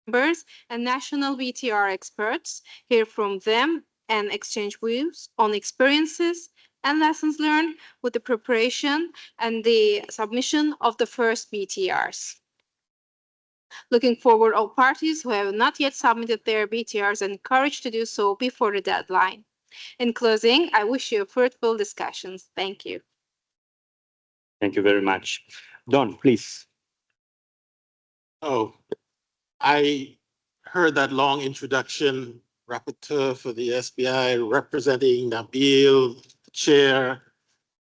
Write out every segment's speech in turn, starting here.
members and national BTR experts, hear from them, and exchange views on experiences and lessons learned with the preparation and the submission of the first BTRs. Looking forward, all parties who have not yet submitted their BTRs are encouraged to do so before the deadline. In closing, I wish you fruitful discussions. Thank you. Thank you very much. Don, please. Oh, I heard that long introduction, rapporteur for the SBI representing Nabil, the chair.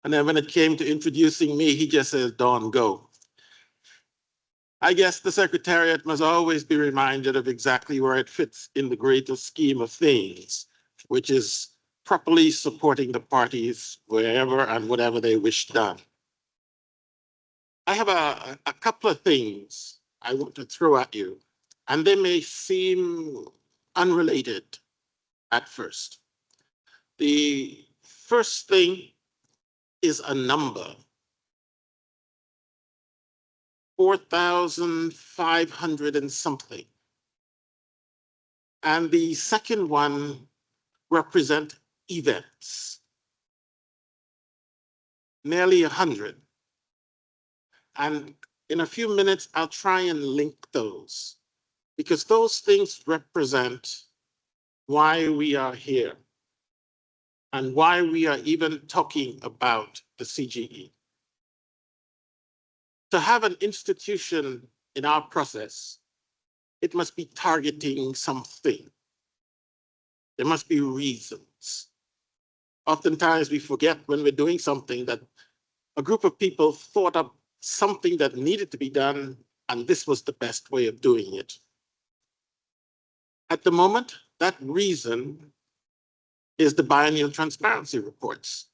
And then when it came to introducing me, he just says, Don, go. I guess the Secretariat must always be reminded of exactly where it fits in the greater scheme of things, which is properly supporting the parties wherever and whatever they wish done. I have a couple of things I want to throw at you, and they may seem unrelated at first. The first thing is a number, 4,500 and something. And the second one represent events, nearly 100. And in a few minutes, I'll try and link those, because those things represent why we are here and why we are even talking about the CGE. To have an institution in our process, it must be targeting something. There must be reasons. Oftentimes we forget when we're doing something that a group of people thought up something that needed to be done, and this was the best way of doing it. At the moment, that reason is the biennial transparency reports.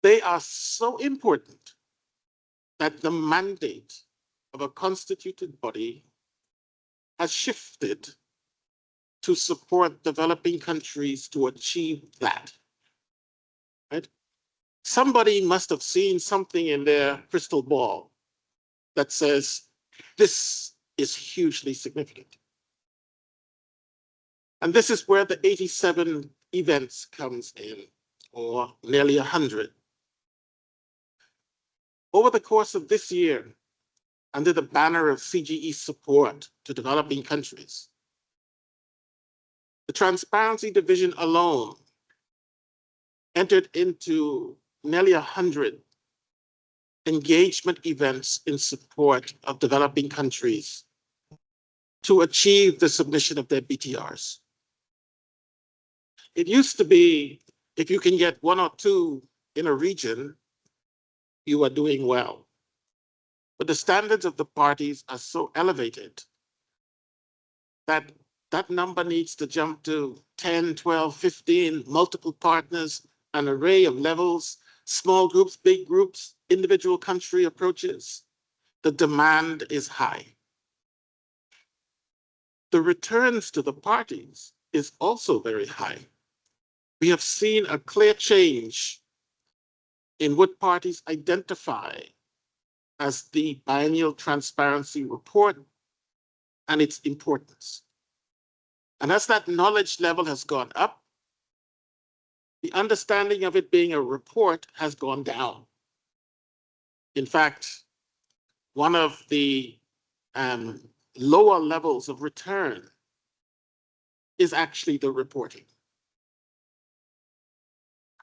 They are so important that the mandate of a constituted body has shifted to support developing countries to achieve that. Right? Somebody must have seen something in their crystal ball that says, this is hugely significant. And this is where the 87 events comes in, or nearly 100. Over the course of this year, under the banner of CGE support to developing countries, the Transparency Division alone entered into nearly 100 engagement events in support of developing countries to achieve the submission of their BTRs. It used to be, if you can get 1 or 2 in a region, you are doing well. But the standards of the parties are so elevated that that number needs to jump to 10, 12, 15, multiple partners, an array of levels, small groups, big groups, individual country approaches. The demand is high. The returns to the parties is also very high. We have seen a clear change in what parties identify as the biennial transparency report and its importance. And as that knowledge level has gone up, the understanding of it being a report has gone down. In fact, one of the lower levels of return is actually the reporting.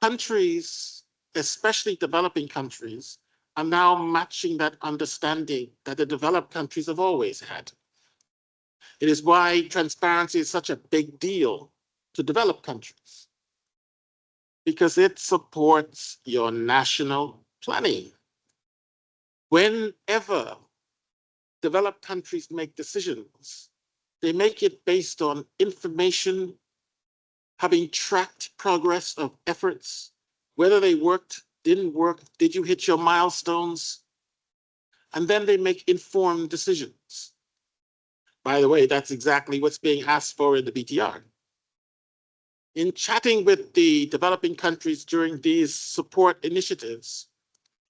Countries, especially developing countries, are now matching that understanding that the developed countries have always had. It is why transparency is such a big deal to developed countries, because it supports your national planning. Whenever developed countries make decisions, they make it based on information, having tracked progress of efforts, whether they worked, didn't work, did you hit your milestones? And then they make informed decisions. By the way, that's exactly what's being asked for in the BTR. In chatting with the developing countries during these support initiatives,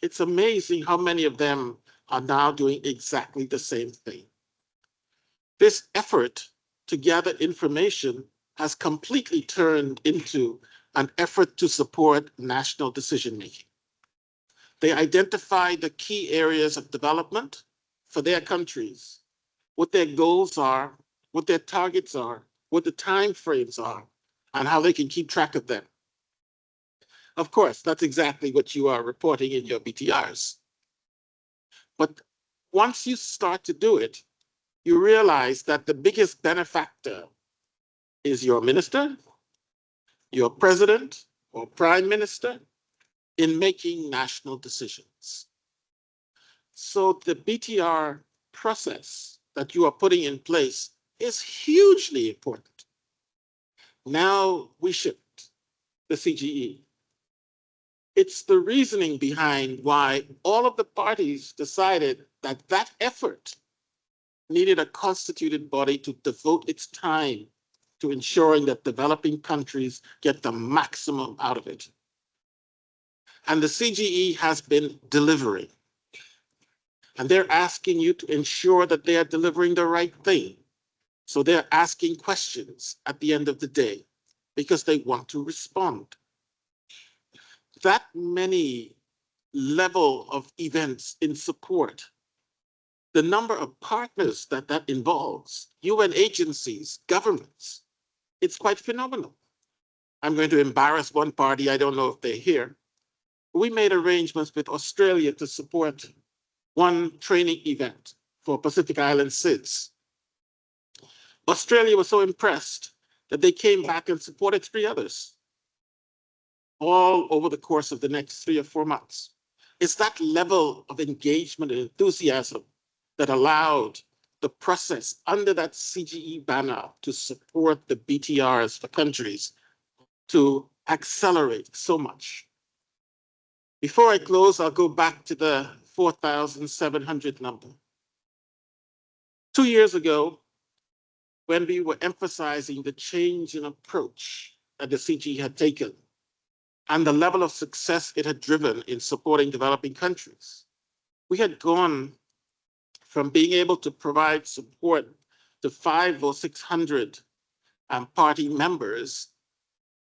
it's amazing how many of them are now doing exactly the same thing. This effort to gather information has completely turned into an effort to support national decision-making. They identify the key areas of development for their countries, what their goals are, what their targets are, what the time frames are, and how they can keep track of them. Of course, that's exactly what you are reporting in your BTRs. But once you start to do it, you realize that the biggest benefactor is your minister, your president or prime minister in making national decisions. So the BTR process that you are putting in place is hugely important. Now we shift the CGE. It's the reasoning behind why all of the parties decided that that effort needed a constituted body to devote its time to ensuring that developing countries get the maximum out of it. And the CGE has been delivering. And they're asking you to ensure that they are delivering the right thing. So they're asking questions at the end of the day because they want to respond. That many level of events in support, the number of partners that involves, UN agencies, governments, it's quite phenomenal. I'm going to embarrass one party, I don't know if they're here. We made arrangements with Australia to support one training event for Pacific Island SIDS. Australia was so impressed that they came back and supported 3 others, all over the course of the next 3 or 4 months. It's that level of engagement and enthusiasm that allowed the process under that CGE banner to support the BTRs for countries to accelerate so much. Before I close, I'll go back to the 4,700 number. 2 years ago, when we were emphasizing the change in approach that the CGE had taken and the level of success it had driven in supporting developing countries, we had gone from being able to provide support to 500 or 600 party members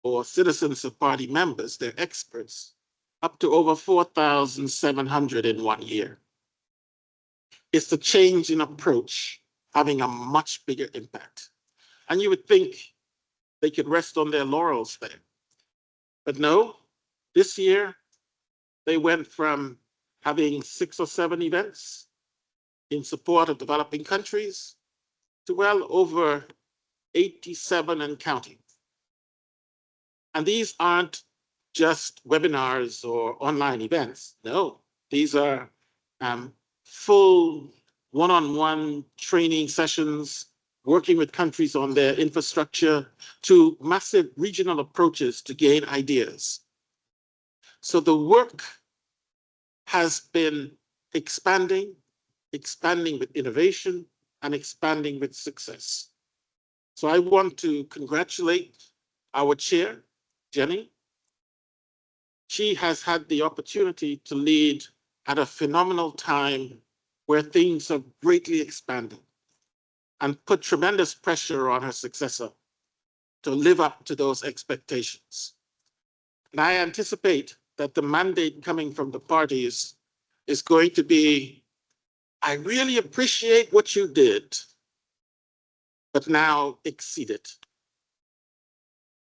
or citizens of party members, they're experts, up to over 4,700 in 1 year. It's the change in approach having a much bigger impact. And you would think they could rest on their laurels there. But no, this year they went from having 6 or 7 events in support of developing countries to well over 87 and counting. And these aren't just webinars or online events. No, these are full one-on-one training sessions, working with countries on their infrastructure, to massive regional approaches to gain ideas. So the work has been expanding with innovation, and expanding with success. So I want to congratulate our chair, Jenny. She has had the opportunity to lead at a phenomenal time where things have greatly expanded and put tremendous pressure on her successor to live up to those expectations. And I anticipate that the mandate coming from the parties is going to be, I really appreciate what you did, but now exceed it.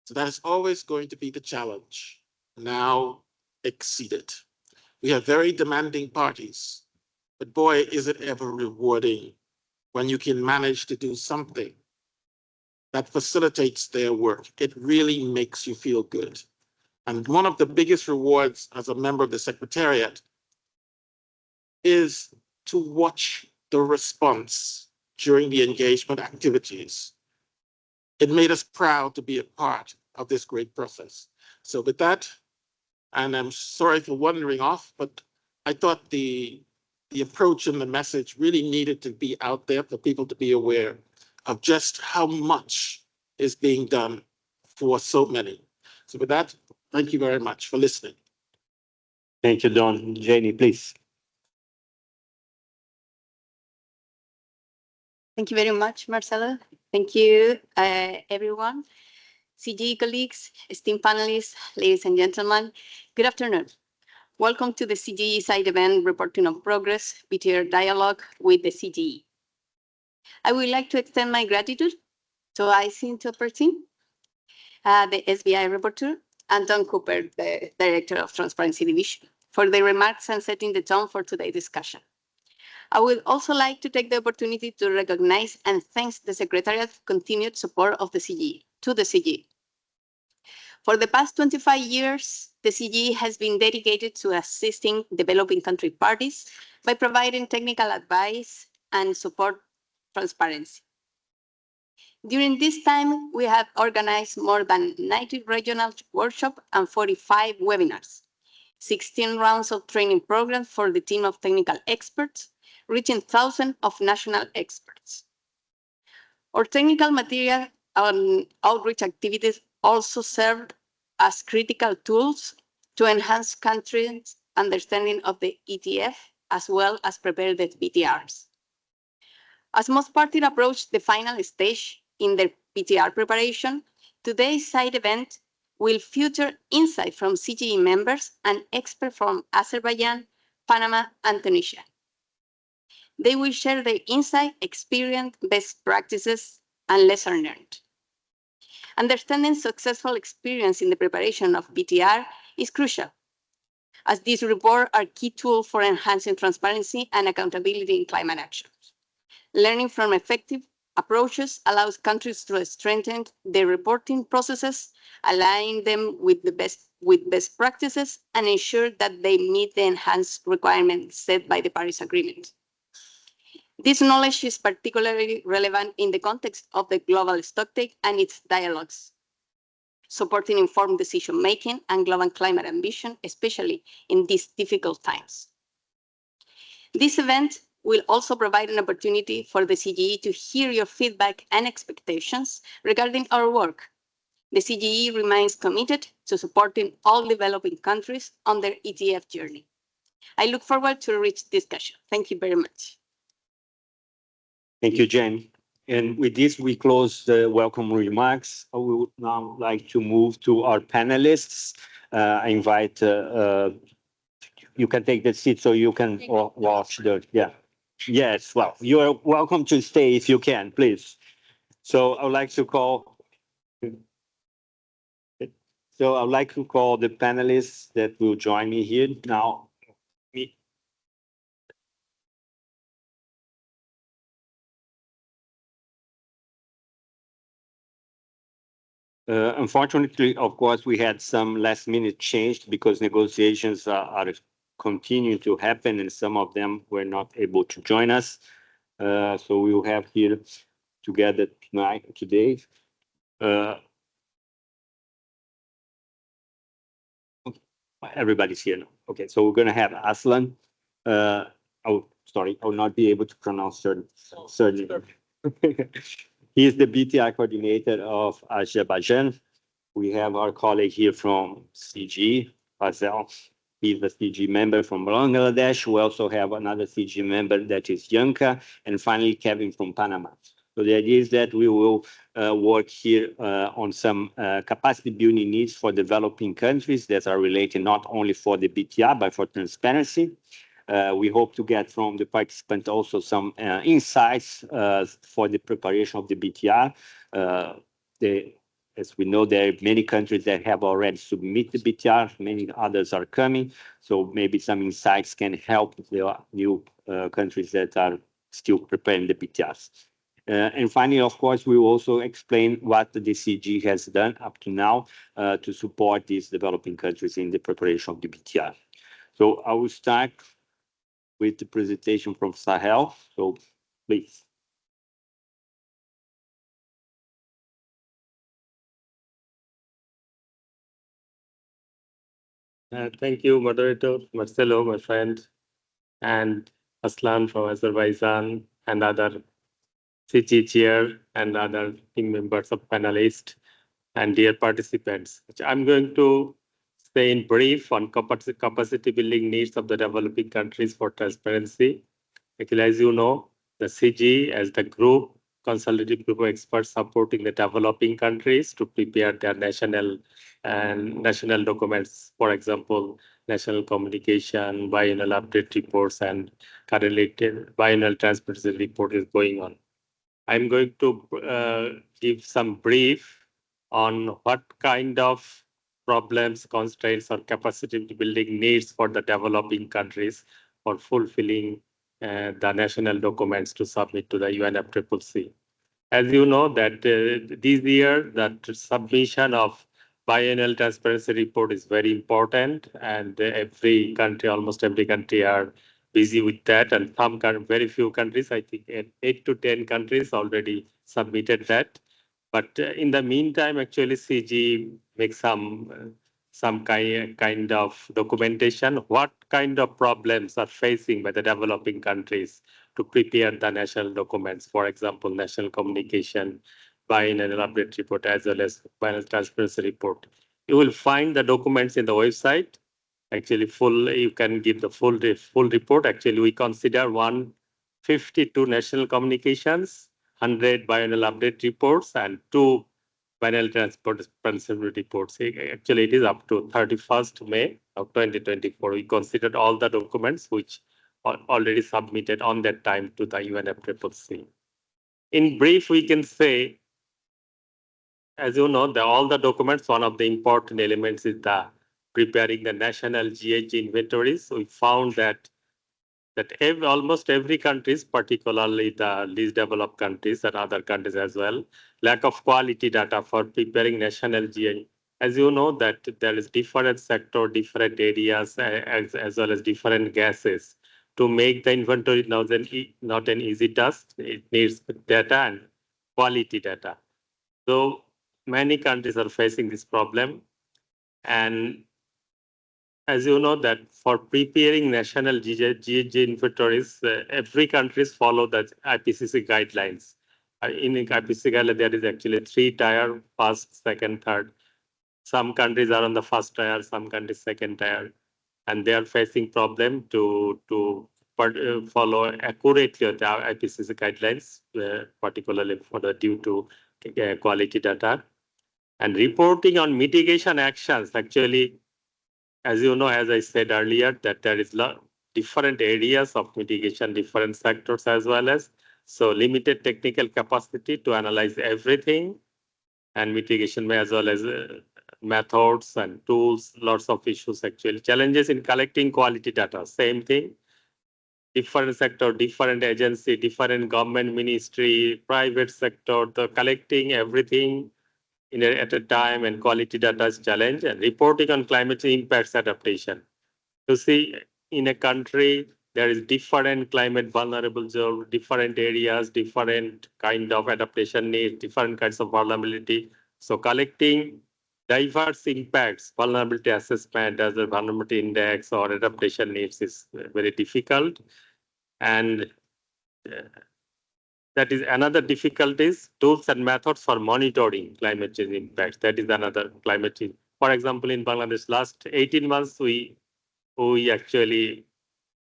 So that is always going to be the challenge. Now exceed it. We have very demanding parties, but boy, is it ever rewarding when you can manage to do something that facilitates their work. It really makes you feel good. And one of the biggest rewards as a member of the Secretariat is to watch the response during the engagement activities. It made us proud to be a part of this great process. So with that, and I'm sorry for wandering off, but I thought the approach and the message really needed to be out there for people to be aware of just how much is being done for so many. So with that, thank you very much for listening. Thank you, Don. Jenny, please. Thank you very much, Marcelo. Thank you, everyone. CGE colleagues, esteemed panelists, ladies and gentlemen, good afternoon. Welcome to the CGE side event reporting on Progress BTR Dialogue with the CGE. I would like to extend my gratitude to IC person, the SBI Rapporteur, and Don Cooper, the Director of Transparency Division, for their remarks and setting the tone for today's discussion. I would also like to take the opportunity to recognize and thank the Secretariat for continued support of the CGE, to the CGE. For the past 25 years, the CGE has been dedicated to assisting developing country parties by providing technical advice and support transparency. During this time, we have organized more than 90 regional workshops and 45 webinars, 16 rounds of training programs for the team of technical experts, reaching thousands of national experts. Our technical material and outreach activities also served as critical tools to enhance countries' understanding of the ETF, as well as prepare the BTRs. As most parties approach the final stage in their BTR preparation, today's side event will feature insight from CGE members and experts from Azerbaijan, Panama, and Tunisia. They will share their insight, experience, best practices, and lessons learned. Understanding successful experience in the preparation of BTR is crucial, as these reports are key tools for enhancing transparency and accountability in climate action. Learning from effective approaches allows countries to strengthen their reporting processes, align them with best practices, and ensure that they meet the enhanced requirements set by the Paris Agreement. This knowledge is particularly relevant in the context of the global stocktake and its dialogues, supporting informed decision-making and global climate ambition, especially in these difficult times. This event will also provide an opportunity for the CGE to hear your feedback and expectations regarding our work. The CGE remains committed to supporting all developing countries on their ETF journey. I look forward to a rich discussion. Thank you very much. Thank you, Jen. And with this, we close the welcome remarks. I would now like to move to our panelists. I invite, you can take the seat so you can watch the, yeah. Yes, well, you are welcome to stay if you can, please. So I would like to call, the panelists that will join me here now. Unfortunately, of course, we had some last minute change because negotiations are continuing to happen and some of them were not able to join us. So we will have here together today. Everybody's here now. Okay, so we're going to have Aslan. Oh, sorry, I will not be able to pronounce surname. He is the BTR coordinator of Azerbaijan. We have our colleague here from CGE, Fazel. He's a CGE member from Bangladesh. We also have another CGE member that is Yanka, and finally Kevin from Panama. So the idea is that we will work here on some capacity building needs for developing countries that are related not only for the BTR, but for transparency. We hope to get from the participants also some insights for the preparation of the BTR. As we know, there are many countries that have already submitted the BTR, many others are coming. So maybe some insights can help the new countries that are still preparing the BTRs. And finally, of course, we will also explain what the CGE has done up to now to support these developing countries in the preparation of the BTR. So I will start with the presentation from Sahel. So please. Thank you, moderator, Marcelo, my friend, and Aslan from Azerbaijan, and other CGE chair, and other team members of panelists, and dear participants. I'm going to say in brief on capacity building needs of the developing countries for transparency. Actually, as you know, the CGE as the group, consultative group of experts supporting the developing countries to prepare their national documents, for example, national communication, biennial update reports, and currently biennial transparency report is going on. I'm going to give some brief on what kind of problems, constraints, or capacity building needs for the developing countries for fulfilling the national documents to submit to the UNFCCC. As you know that this year, that submission of biennial transparency report is very important, and every country, almost every country are busy with that, and very few countries, I think 8 to 10 countries already submitted that. But in the meantime, actually CG makes some kind of documentation, what kind of problems are facing by the developing countries to prepare the national documents, for example, national communication, biennial update report, as well as biennial transparency report. You will find the documents in the website. Actually, you can give the full report. Actually, we consider 152 national communications, 100 biennial update reports, and 2 biennial transparency reports. Actually, it is up to 31st May of 2024. We considered all the documents which are already submitted on that time to the UNFCCC. In brief, we can say, as you know, all the documents, one of the important elements is the preparing the national GHG inventories. We found that almost every country, particularly the least developed countries and other countries as well, lack of quality data for preparing national GHG. As you know that there is different sector, different areas, as well as different gases. To make the inventory not an easy task. It needs data and quality data. So many countries are facing this problem. And as you know that for preparing national GHG inventories, every country follow the IPCC guidelines. In IPCC guidelines, there is actually 3 tier, first, second, third. Some countries are on the first tier, some countries second tier, and they are facing problem to follow accurately the IPCC guidelines, particularly due to quality data. And reporting on mitigation actions, actually, as you know, as I said earlier, that there is different areas of mitigation, different sectors as well as, so limited technical capacity to analyze everything, and mitigation as well as methods and tools, lots of issues actually. Challenges in collecting quality data, same thing. Different sector, different agency, different government ministry, private sector, the collecting everything at a time, and quality data is challenge, and reporting on climate change impacts adaptation. You see, in a country, there is different climate vulnerable zone, different areas, different kind of adaptation needs, different kinds of vulnerability. So collecting diverse impacts, vulnerability assessment as a vulnerability index or adaptation needs is very difficult. And that is another difficulties, tools and methods for monitoring climate change impacts. That is another climate change. For example, in Bangladesh, last 18 months, we actually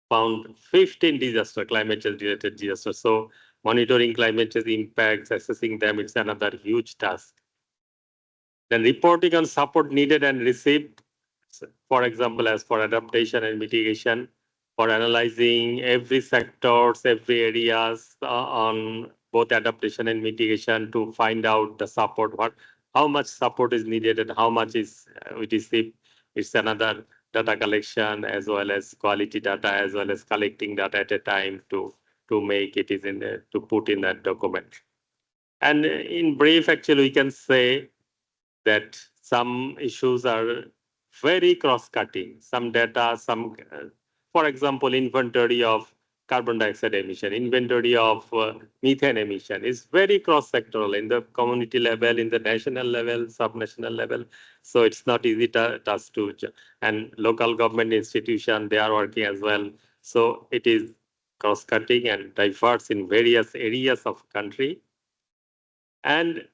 found 15 climate change related disasters. So monitoring climate change impacts, assessing them, it's another huge task. Then reporting on support needed and received, for example, as for adaptation and mitigation, for analyzing every sectors, every areas on both adaptation and mitigation to find out the support, how much support is needed and how much is we receive. It's another data collection as well as quality data as well as collecting data at a time to make it is to put in that document. And in brief, actually, we can say that some issues are very cross-cutting. Some data, for example, inventory of carbon dioxide emission, inventory of methane emission is very cross-sectoral in the community level, in the national level, sub-national level. So it's not easy task to, and local government institution, they are working as well. So it is cross-cutting and diverse in various areas of country. And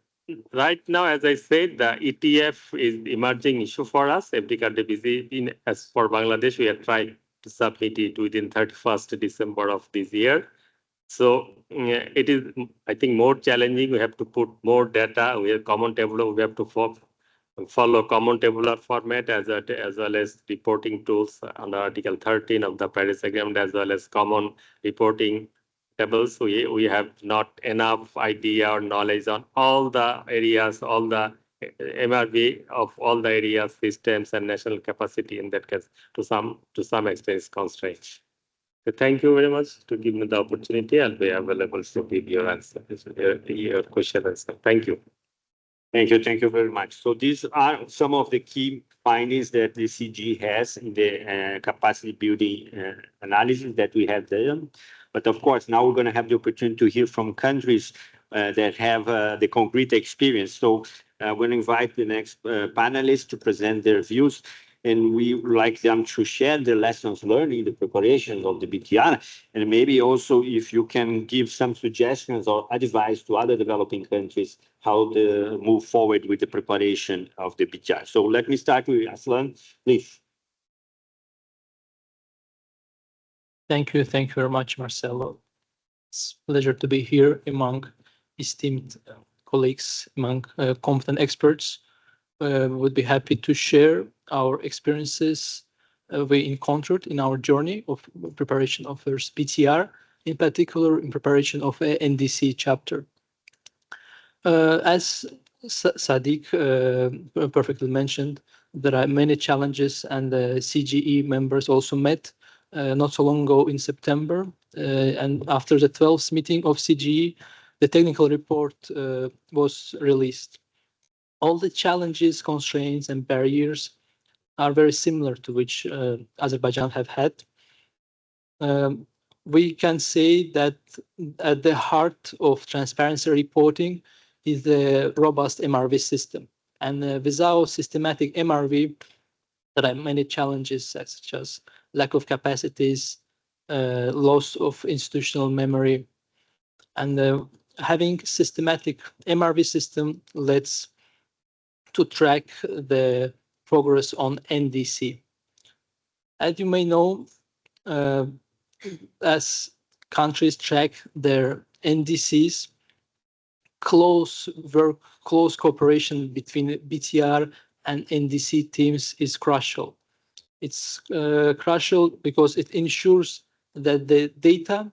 right now, as I said, the ETF is emerging issue for us. Every country busy. As for Bangladesh, we are trying to submit it within 31st December of this year. So it is, I think, more challenging. We have to put more data. We have common tabular. We have to follow common tabular format as well as reporting tools under Article 13 of the Paris Agreement, as well as common reporting tables. We have not enough idea or knowledge on all the areas, all the MRV of all the areas, systems, and national capacity. In that case, to some extent, is constrained. So thank you very much to give me the opportunity. I'll be available to give your answer, your question answer. Thank you. Thank you very much. So these are some of the key findings that the CGE has in the capacity building analysis that we have done. But of course, now we're going to have the opportunity to hear from countries that have the concrete experience. So I'm going to invite the next panelists to present their views. And we would like them to share their lessons learned in the preparation of the BTR. And maybe also if you can give some suggestions or advice to other developing countries how to move forward with the preparation of the BTR. So let me start with Aslan, please. Thank you very much, Marcelo. It's a pleasure to be here among esteemed colleagues, among competent experts. Would be happy to share our experiences we encountered in our journey of preparation of first BTR, in particular in preparation of a NDC chapter. As Sadiq perfectly mentioned, there are many challenges, and the CGE members also met not so long ago in September. And after the 12th meeting of CGE, the technical report was released. All the challenges, constraints, and barriers are very similar to which Azerbaijan have had. We can say that at the heart of transparency reporting is the robust MRV system. And without systematic MRV, there are many challenges such as lack of capacities, loss of institutional memory, and having systematic MRV system lets to track the progress on NDC. As you may know, as countries track their NDCs, close cooperation between BTR and NDC teams is crucial. It's crucial because it ensures that the data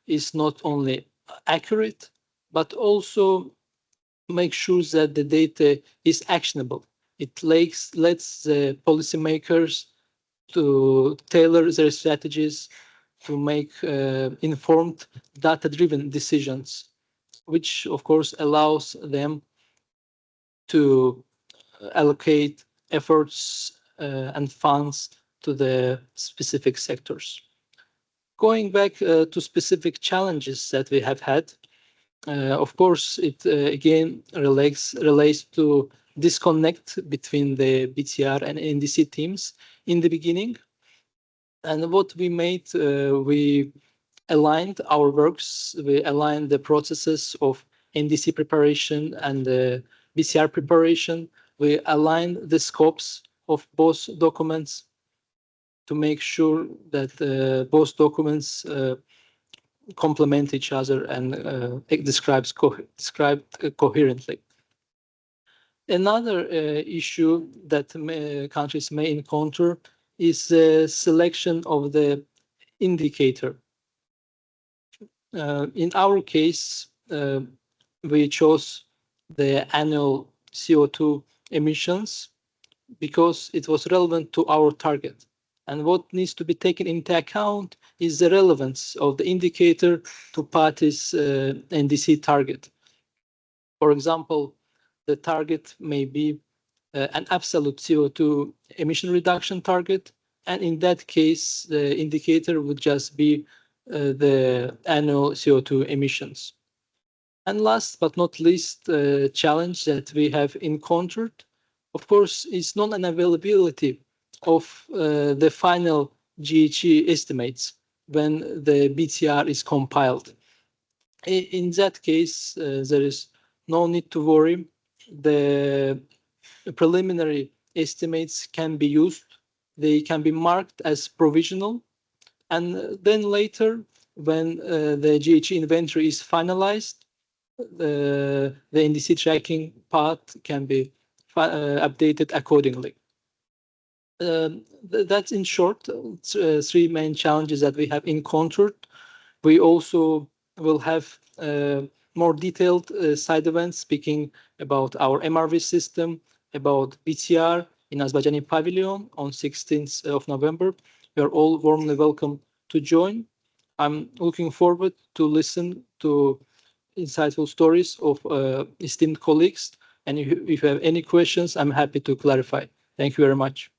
is not only accurate, but also make sure that the data is actionable. It lets the policymakers to tailor their strategies to make informed, data-driven decisions, which of course allows them to allocate efforts and funds to the specific sectors. Going back to specific challenges that we have had, of course, it again relates to disconnect between the BTR and NDC teams in the beginning. And what we made, we aligned our works, we aligned the processes of NDC preparation and the BTR preparation. We aligned the scopes of both documents to make sure that both documents complement each other and described coherently. Another issue that countries may encounter is the selection of the indicator. In our case, we chose the annual CO2 emissions because it was relevant to our target. And what needs to be taken into account is the relevance of the indicator to parties' NDC target. For example, the target may be an absolute CO2 emission reduction target, and in that case, the indicator would just be the annual CO2 emissions. And last but not least, the challenge that we have encountered, of course, is non-availability of the final GHG estimates when the BTR is compiled. In that case, there is no need to worry. The preliminary estimates can be used. They can be marked as provisional. And then later, when the GHG inventory is finalized, the NDC tracking path can be updated accordingly. That's in short, three main challenges that we have encountered. We also will have more detailed side events speaking about our MRV system, about BTR in Azerbaijani Pavilion on 16th of November. You are all warmly welcome to join. I'm looking forward to listen to insightful stories of esteemed colleagues. And if you have any questions, I'm happy to clarify. Thank you very much.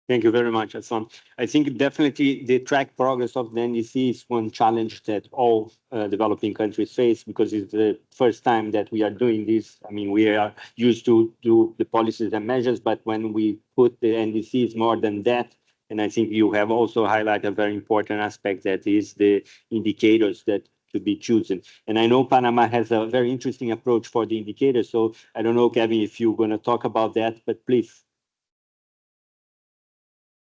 Thank you very much, Aslan. I think definitely the track progress of the NDC is one challenge that all developing countries face, because it's the first time that we are doing this. I mean, we are used to do the policies and measures, but when we put the NDC, it's more than that. And I think you have also highlighted a very important aspect, that is the indicators that to be chosen. And I know Panama has a very interesting approach for the indicators. So I don't know, Kevin, if you're going to talk about that, but please.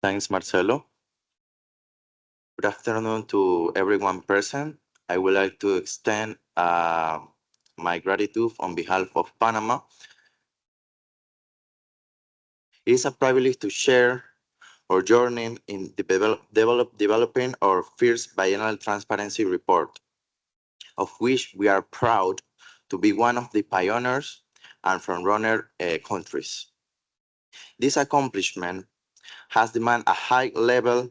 Thanks, Marcelo. Good afternoon to everyone present. I would like to extend my gratitude on behalf of Panama. It is a privilege to share our journey in developing our first biennial transparency report, of which we are proud to be one of the pioneers and frontrunner countries. This accomplishment has demanded a high level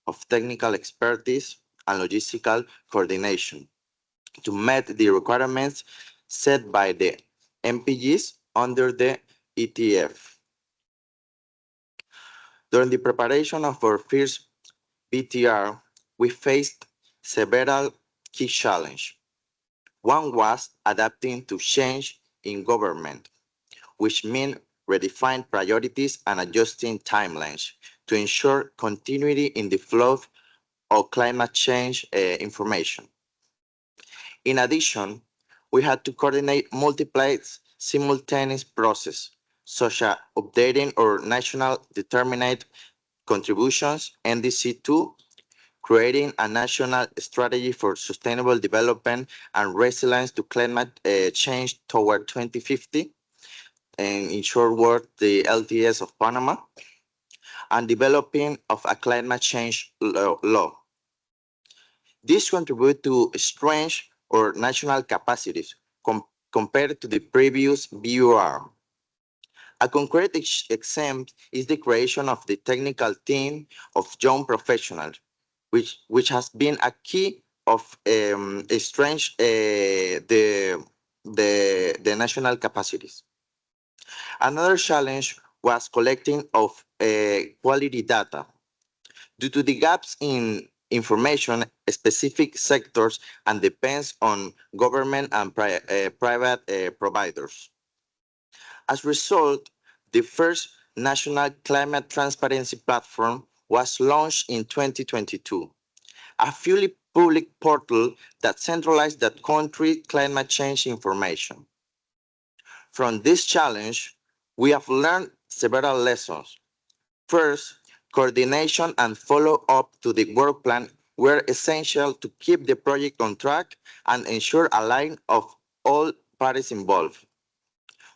of technical expertise and logistical coordination to meet the requirements set by the MPGs under the ETF. During the preparation of our first BTR, we faced several key challenges. One was adapting to change in government, which meant redefining priorities and adjusting timelines to ensure continuity in the flow of climate change information. In addition, we had to coordinate multiple simultaneous processes, such as updating our national determined contributions, NDC2, creating a national strategy for sustainable development and resilience to climate change toward 2050, and in short word, the LTS of Panama, and developing of a climate change law. This contributes to strengthen our national capacities compared to the previous BUR. A concrete example is the creation of the technical team of young professionals, which has been a key of strengthening the national capacities. Another challenge was collecting of quality data. Due to the gaps in information, specific sectors and depends on government and private providers. As a result, the first National Climate Transparency Platform was launched in 2022, a fully public portal that centralized the country's climate change information. From this challenge, we have learned several lessons. First, coordination and follow-up to the work plan were essential to keep the project on track and ensure alignment of all parties involved.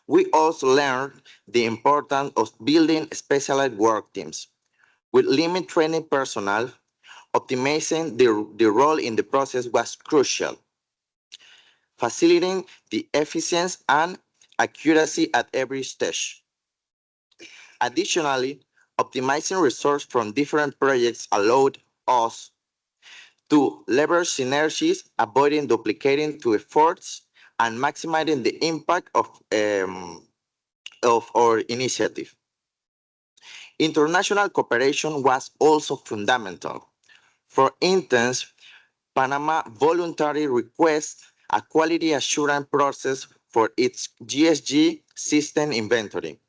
We also learned the importance of building specialized work teams. With limited training personnel, optimizing the role in the process was crucial, facilitating the efficiency and accuracy at every stage. Additionally, optimizing resources from different projects allowed us to leverage synergies, avoiding duplicating to efforts, and maximizing the impact of our initiative. International cooperation was also fundamental. For instance, Panama voluntarily requests a quality assurance process for its GSG system inventory,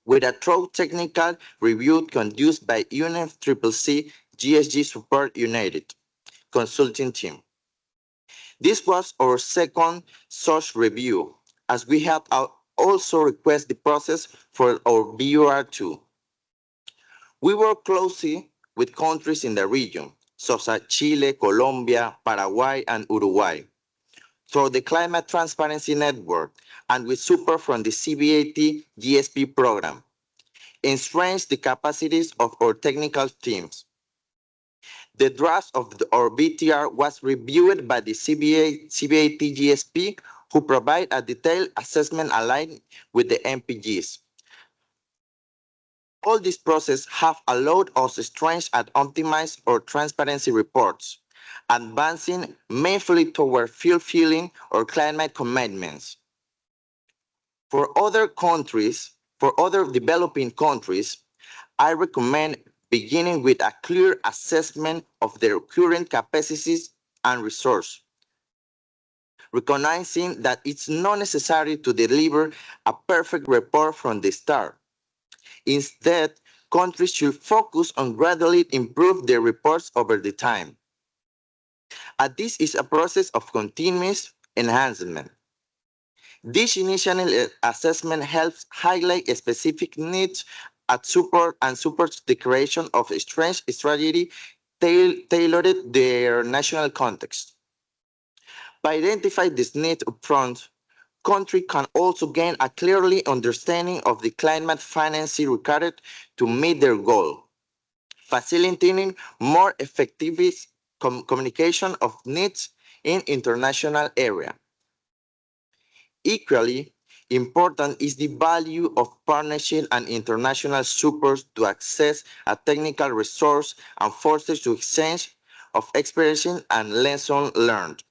with a thorough technical review conducted by UNFCCC GSG Support United consulting team. This was our second such review, as we had also requested the process for our BUR2. We work closely with countries in the region, such as Chile, Colombia, Paraguay, and Uruguay, through the Climate Transparency Network and with support from the CBAT GSP program, and strengthen the capacities of our technical teams. The draft of our BTR was reviewed by the CBAT GSP, who provide a detailed assessment aligned with the MPGs. All these processes have allowed us to strengthen and optimize our transparency reports, advancing meaningfully toward fulfilling our climate commitments. For other developing countries, I recommend beginning with a clear assessment of their current capacities and resources, recognizing that it's not necessary to deliver a perfect report from the start. Instead, countries should focus on gradually improve their reports over the time. And this is a process of continuous enhancement. This initial assessment helps highlight specific needs and supports the creation of a strategy tailored to their national context. By identifying this need upfront, countries can also gain a clearly understanding of the climate financing required to meet their goal, facilitating more effective communication of needs in international area. Equally important is the value of partnership and international support to access a technical resource and forces to exchange of experience and lessons learned.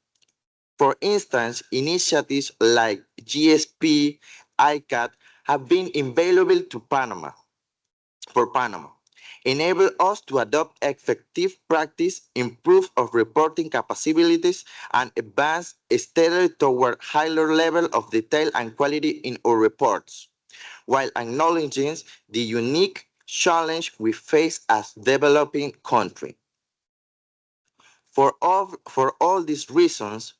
For instance, initiatives like GSP, ICAT have been invaluable to Panama, enable us to adopt effective practice, improve of reporting capabilities, and advance steadily toward higher level of detail and quality in our reports, while acknowledging the unique challenge we face as developing country. For all these reasons,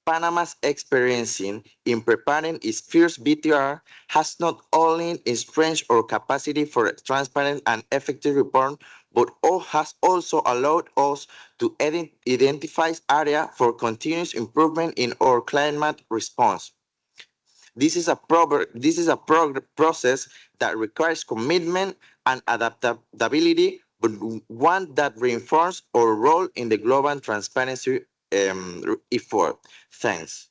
Panama's experience in preparing its first BTR has not only strengthened our capacity for transparent and effective report, but has also allowed us to identify areas for continuous improvement in our climate response. This is a process that requires commitment and adaptability, but one that reinforces our role in the global transparency effort. Thanks.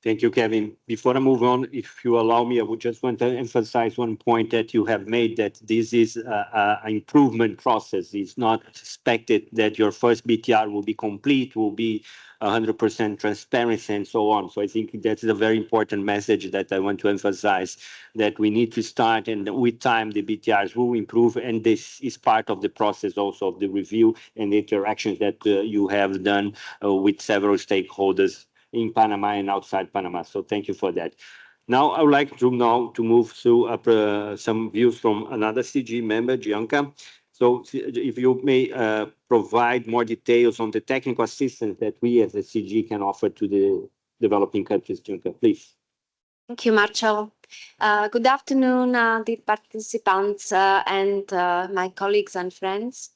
Thank you, Kevin. Before I move on, if you allow me, I would just want to emphasize one point that you have made, that this is an improvement process. It's not expected that your first BTR will be complete, will be 100% transparency and so on. So I think that's a very important message that I want to emphasize, that we need to start, and with time the BTRs will improve, and this is part of the process also of the review and the interactions that you have done with several stakeholders in Panama and outside Panama. So thank you for that. Now I would like to move through some views from another CGE member, Gianca. So if you may provide more details on the technical assistance that we as a CGE can offer to the developing countries, Gianca, please. Thank you, Marcel. Good afternoon, dear participants and my colleagues and friends.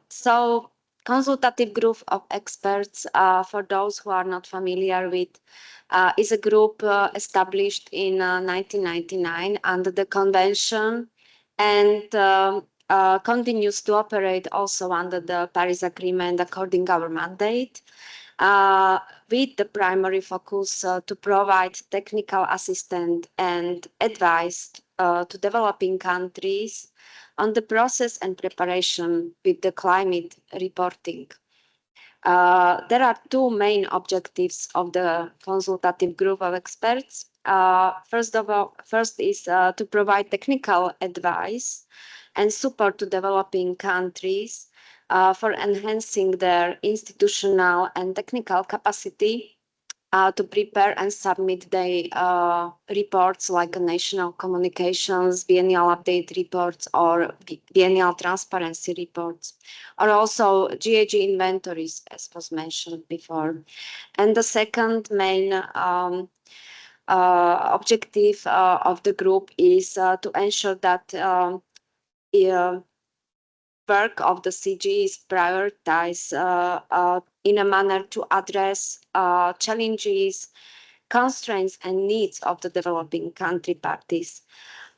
So consultative group of experts, for those who are not familiar with, is a group established in 1999 under the convention, and continues to operate also under the Paris Agreement according to our mandate, with the primary focus to provide technical assistance and advice to developing countries on the process and preparation with the climate reporting. There are two main objectives of the consultative group of experts. First is to provide technical advice and support to developing countries for enhancing their institutional and technical capacity to prepare and submit their reports, like national communications, biennial update reports, or biennial transparency reports, or also GHG inventories, as was mentioned before. And the second main objective of the group is to ensure that work of the CGE is prioritized in a manner to address challenges, constraints, and needs of the developing country parties.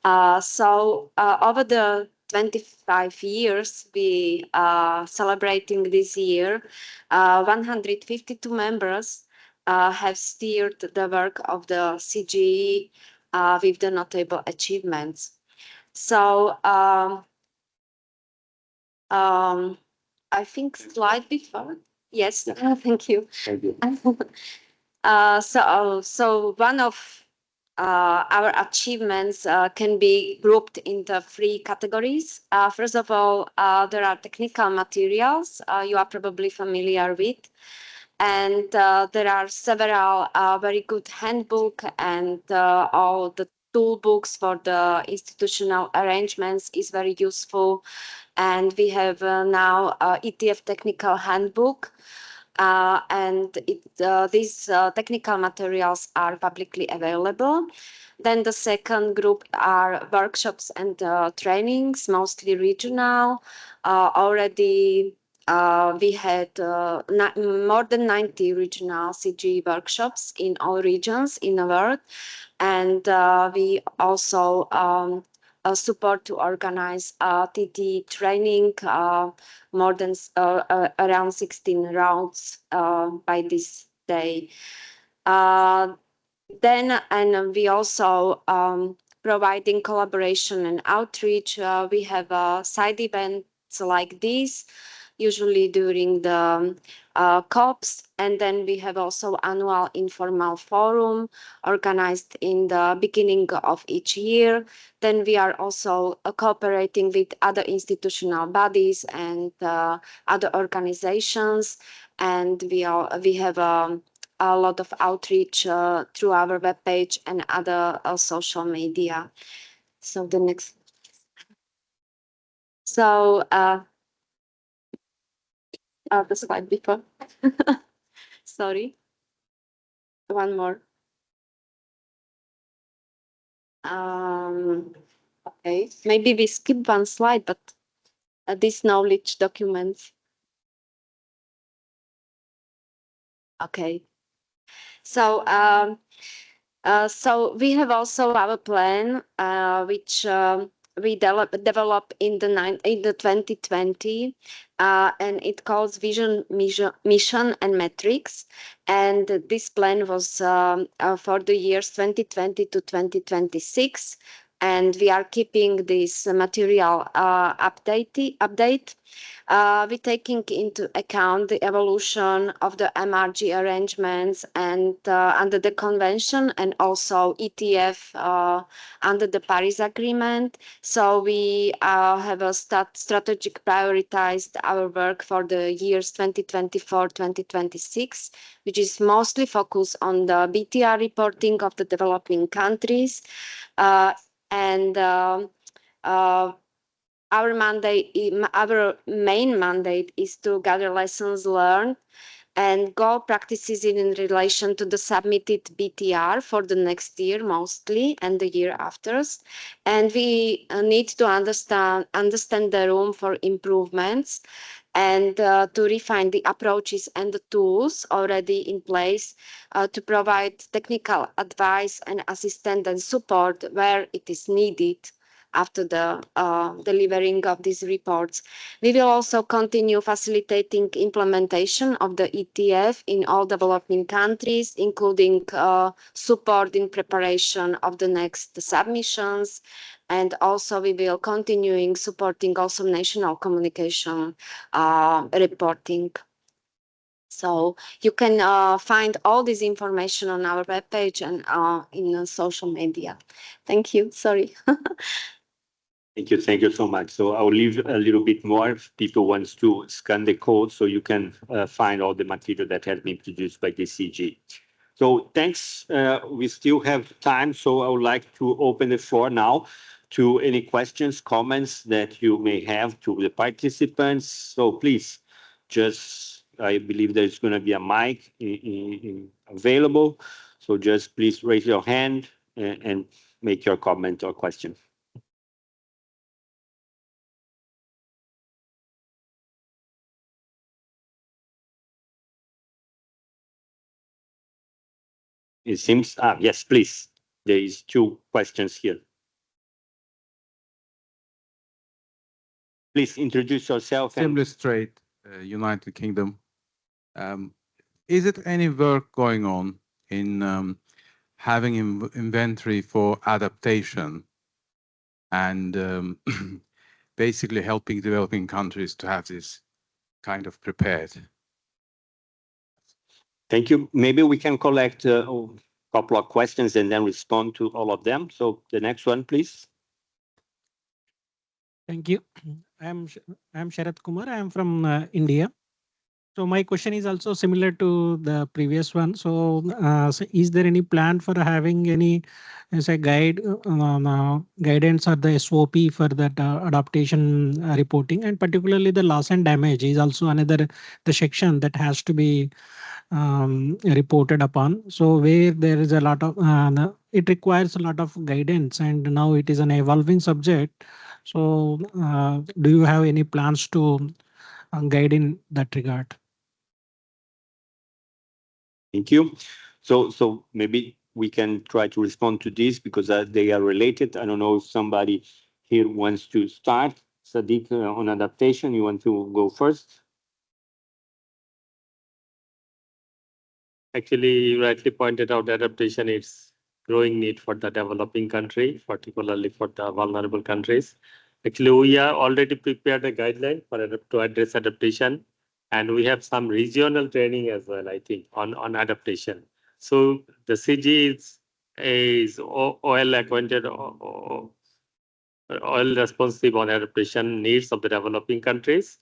Over the 25 years we are celebrating this year, 152 members have steered the work of the CGE with the notable achievements. I think slide before. Yes, Yeah. thank you. Thank you. So one of our achievements can be grouped into three categories. First of all, there are technical materials you are probably familiar with. And there are several very good handbook and all the toolbooks for the institutional arrangements is very useful. And we have now ETF technical handbook. These technical materials are publicly available. Then the second group are workshops and trainings, mostly regional. Already we had more than 90 regional CGE workshops in all regions in the world. And we also support to organize TT training, more than around 16 rounds by this day. And we also providing collaboration and outreach. We have side events like this, usually during the COPs. And then we have also annual informal forum organized in the beginning of each year. Then we are also cooperating with other institutional bodies and other organizations. And we have a lot of outreach through our webpage and other social media. So the next. So the slide before. Sorry. One more. Okay, maybe we skip one slide, but this knowledge documents. Okay. So we have also our plan, which we developed in the 2020, and it calls Vision, Mission, and Metrics. And this plan was for the years 2020 to 2026. And we are keeping this material update. We're taking into account the evolution of the MRG arrangements and under the convention, and also ETF under the Paris Agreement. So we have a strategic prioritized our work for the years 2024-2026, which is mostly focused on the BTR reporting of the developing countries. Our main mandate is to gather lessons learned and goal practices in relation to the submitted BTR for the next year mostly, and the year after. And we need to understand the room for improvements and to refine the approaches and the tools already in place to provide technical advice and assistance and support where it is needed after the delivering of these reports. We will also continue facilitating implementation of the ETF in all developing countries, including support in preparation of the next submissions. And also we will continuing supporting also national communication reporting. So you can find all this information on our webpage and in social media. Thank you. Sorry. Thank you so much. So I'll leave a little bit more if people wants to scan the code, so you can find all the material that has been produced by the CG. So thanks. We still have time, so I would like to open the floor now to any questions, comments that you may have to the participants. So please, I believe there's going to be a mic available. So just please raise your hand and make your comment or question. It seems, yes, please. There is 2 questions here. Please introduce yourself. Seamless Trade, United Kingdom. Is it any work going on in having inventory for adaptation and basically helping developing countries to have this kind of prepared? Thank you. Maybe we can collect a couple of questions and then respond to all of them. So the next one, please. Thank you. I'm Sharat Kumar. I am from India. So my question is also similar to the previous one. So, is there any plan for having any as a guidance or the SOP for that adaptation reporting, and particularly the loss and damage is also another the section that has to be reported upon. So where there is a lot of it requires a lot of guidance, and now it is an evolving subject. So do you have any plans to guide in that regard? Thank you. So maybe we can try to respond to this because they are related. I don't know if somebody here wants to start. Sadiq, on adaptation, you want to go first? Actually, you rightly pointed out adaptation is growing need for the developing country, particularly for the vulnerable countries. Actually, we are already prepared a guideline to address adaptation, and we have some regional training as well, I think, on adaptation. So the CG is well acquainted, oil responsive on adaptation needs of the developing countries.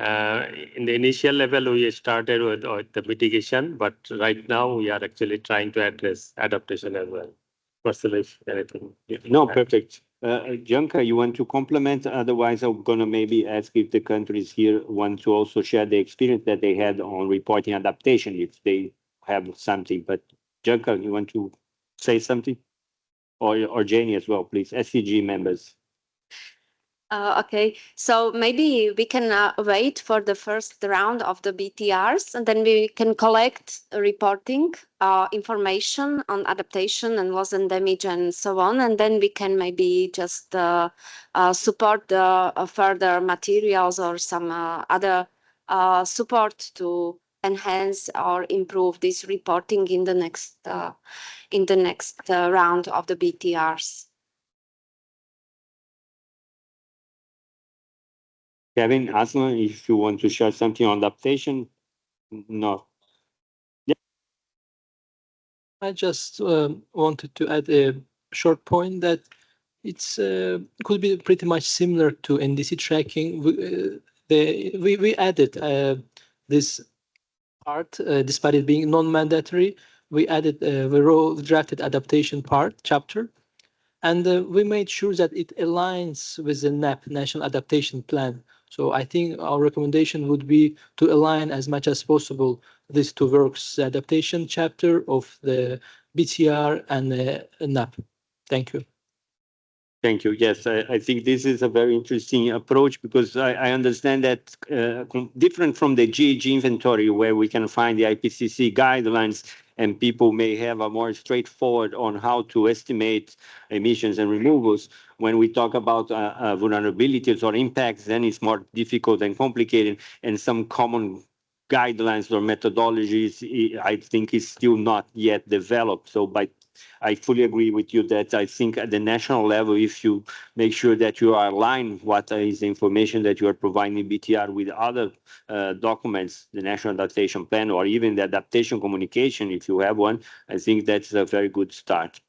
In the initial level, we started with the mitigation, but right now we are actually trying to address adaptation as well. Marcelo, if anything. No, perfect. Janka, you want to complement? Otherwise, I'm going to maybe ask if the countries here want to also share the experience that they had on reporting adaptation, if they have something. But Janka, you want to say something? Or Janie as well, please, SCG members. Okay, so maybe we can wait for the first round of the BTRs, and then we can collect reporting information on adaptation and loss and damage and so on, and then we can maybe just support the further materials or some other support to enhance or improve this reporting in the next round of the BTRs. Kevin, Aslan, if you want to share something on adaptation, no. Yeah. I just wanted to add a short point that it's could be pretty much similar to NDC tracking. We added this part, despite it being non-mandatory. We added we drafted adaptation part chapter, and we made sure that it aligns with the NAP, National Adaptation Plan. So I think our recommendation would be to align as much as possible these two works, the adaptation chapter of the BTR and the NAP. Thank you. Thank you. Yes, I think this is a very interesting approach because I understand that different from the GEG inventory where we can find the IPCC guidelines and people may have a more straightforward on how to estimate emissions and removals. When we talk about vulnerabilities or impacts, then it's more difficult and complicated, and some common guidelines or methodologies, I think, is still not yet developed. So I fully agree with you that I think at the national level, if you make sure that you are aligned what is the information that you are providing BTR with other documents, the National Adaptation Plan, or even the adaptation communication, if you have one, I think that's a very good start.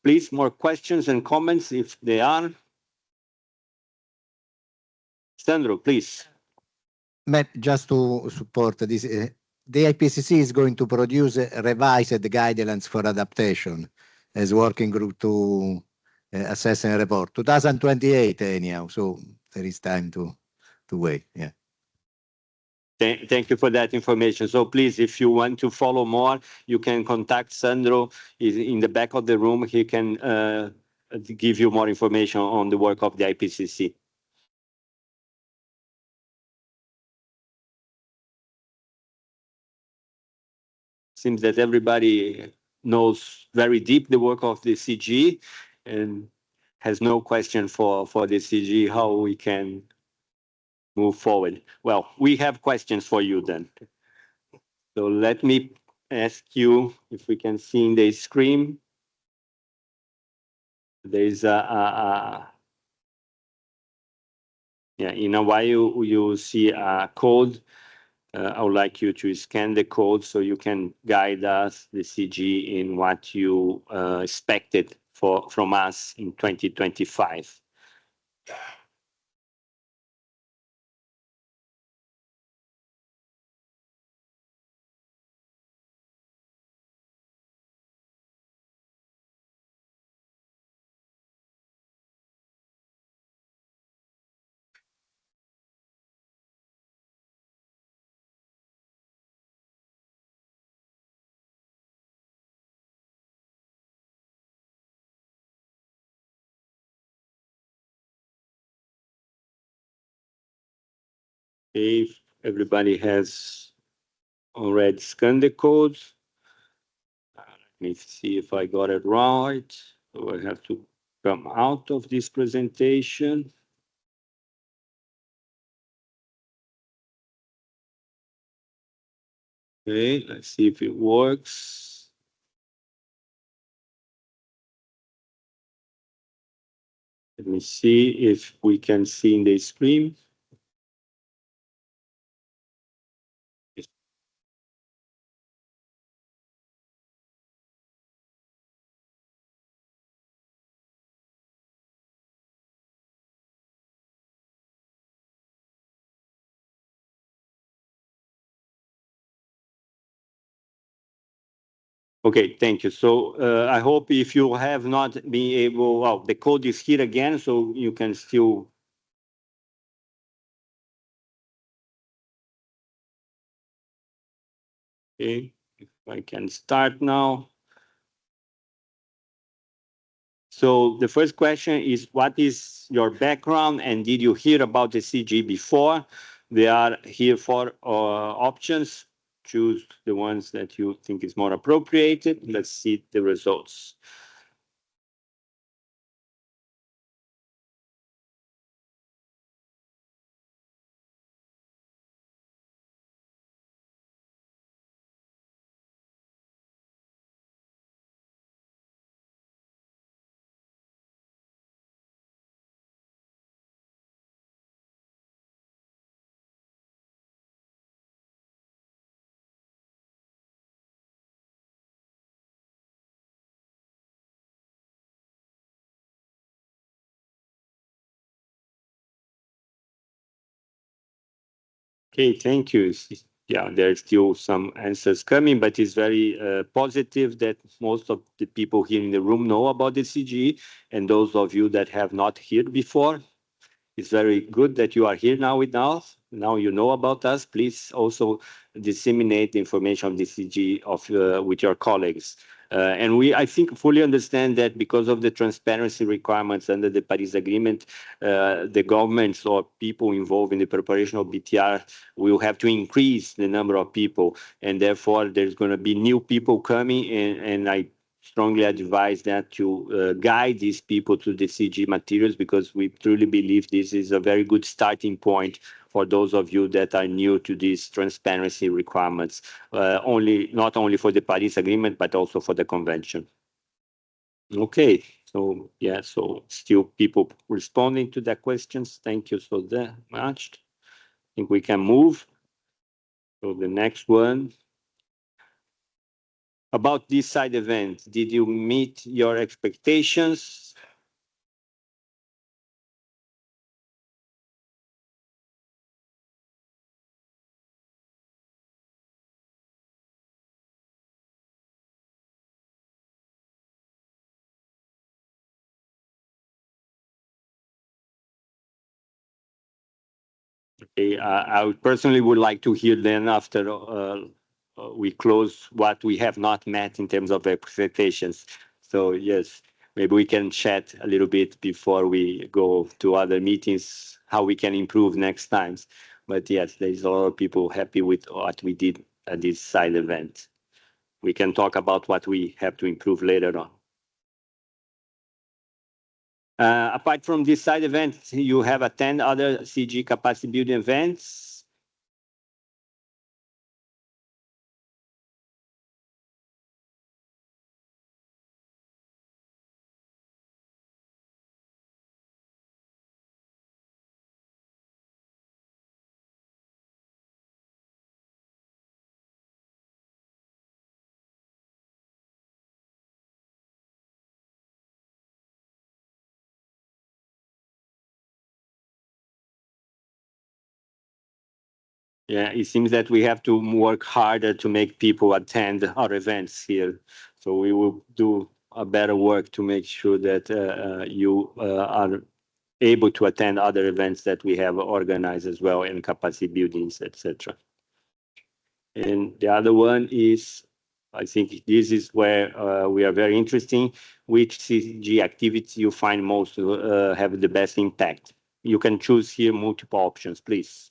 Please, more questions and comments if they are. Sandro, please. Matt, just to support this, the IPCC is going to produce revised guidelines for adaptation as working group to assess and report 2028 anyhow, so there is time to wait. Yeah. Thank you for that information. So please, if you want to follow more, you can contact Sandro. He's in the back of the room. He can give you more information on the work of the IPCC. seems that everybody knows very deep the work of the CGE and has no question for the CGE how we can move forward. Well, we have questions for you then. So let me ask you if we can see in the screen. There is in a while you see a code. I would like you to scan the code so you can guide us, the CGE, in what you expected from us in 2025. If everybody has already scanned the code, let me see if I got it right. So I have to come out of this presentation. Okay, let's see if it works. Let me see if we can see in the screen. Okay, thank you. So I hope if you have not been able, well, the code is here again, so you can still. Okay, if I can start now. So the first question is, what is your background and did you hear about the CGE before? There are here 4 options. Choose the ones that you think is more appropriate. Let's see the results. Okay, thank you. Yeah, there's still some answers coming, but it's very positive that most of the people here in the room know about the CGE, and those of you that have not heard before, it's very good that you are here now with us. Now you know about us. Please also disseminate the information of the CGE with your colleagues. And I think, fully understand that because of the transparency requirements under the Paris Agreement, the governments or people involved in the preparation of BTR will have to increase the number of people. And therefore, there's going to be new people coming. And I strongly advise that to guide these people to the CG materials, because we truly believe this is a very good starting point for those of you that are new to these transparency requirements, not only for the Paris Agreement, but also for the convention. Okay, so yeah, so still people responding to the questions. Thank you so much. I think we can move. So the next one. About this side event, did you meet your expectations? Okay, I personally would like to hear then after we close what we have not met in terms of expectations. So yes, maybe we can chat a little bit before we go to other meetings, how we can improve next times. But yes, there's a lot of people happy with what we did at this side event. we can talk about what we have to improve later on. Apart from this side event, you have attend other CGE capacity building events. Yeah, it seems that we have to work harder to make people attend our events here. So we will do a better work to make sure that you are able to attend other events that we have organized as well in capacity buildings, etc. And the other one is, I think this is where we are very interesting. Which CG activity you find most have the best impact? You can choose here multiple options, please.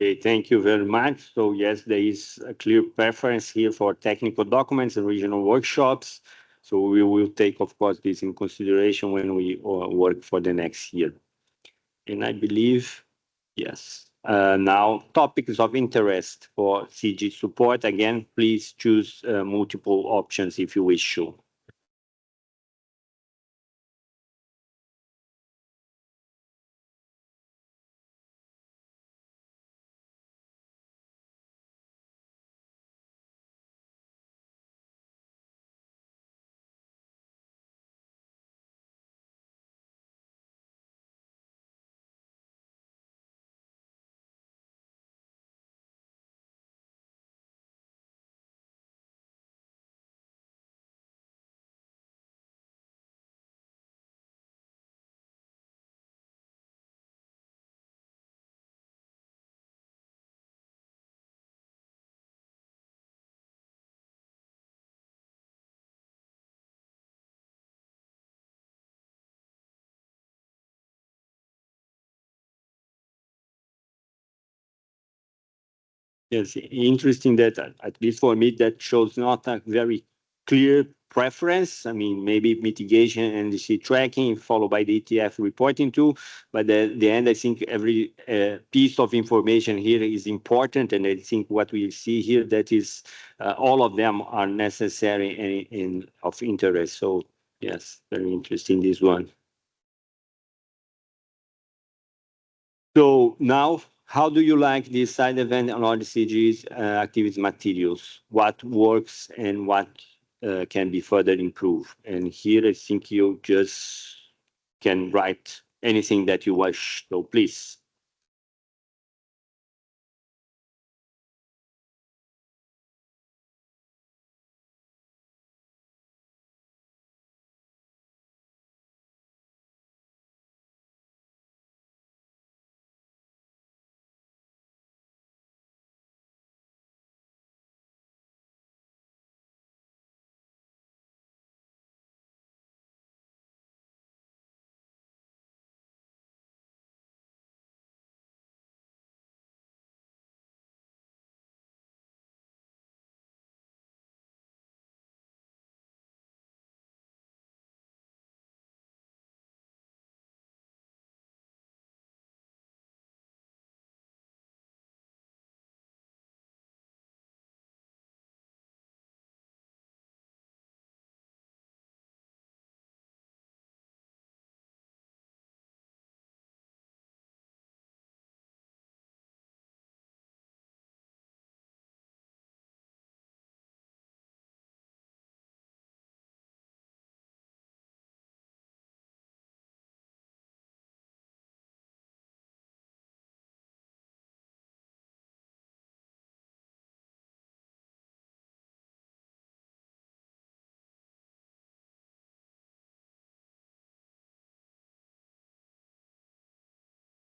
Okay, thank you very much. So yes, there is a clear preference here for technical documents and regional workshops. So we will take, of course, this in consideration when we work for the next year. And I believe, yes. Now, topics of interest for CG support. Again, please choose multiple options if you wish to. Yes, interesting that at least for me, that shows not a very clear preference. I mean, maybe mitigation and NDC tracking followed by the ETF reporting too. But at the end, I think every piece of information here is important. And I think what we see here, that is all of them are necessary and of interest. So yes, very interesting, this one. So now, how do you like this side event and all the CG's activity materials? What works and what can be further improved? And here, I think you just can write anything that you wish. So please.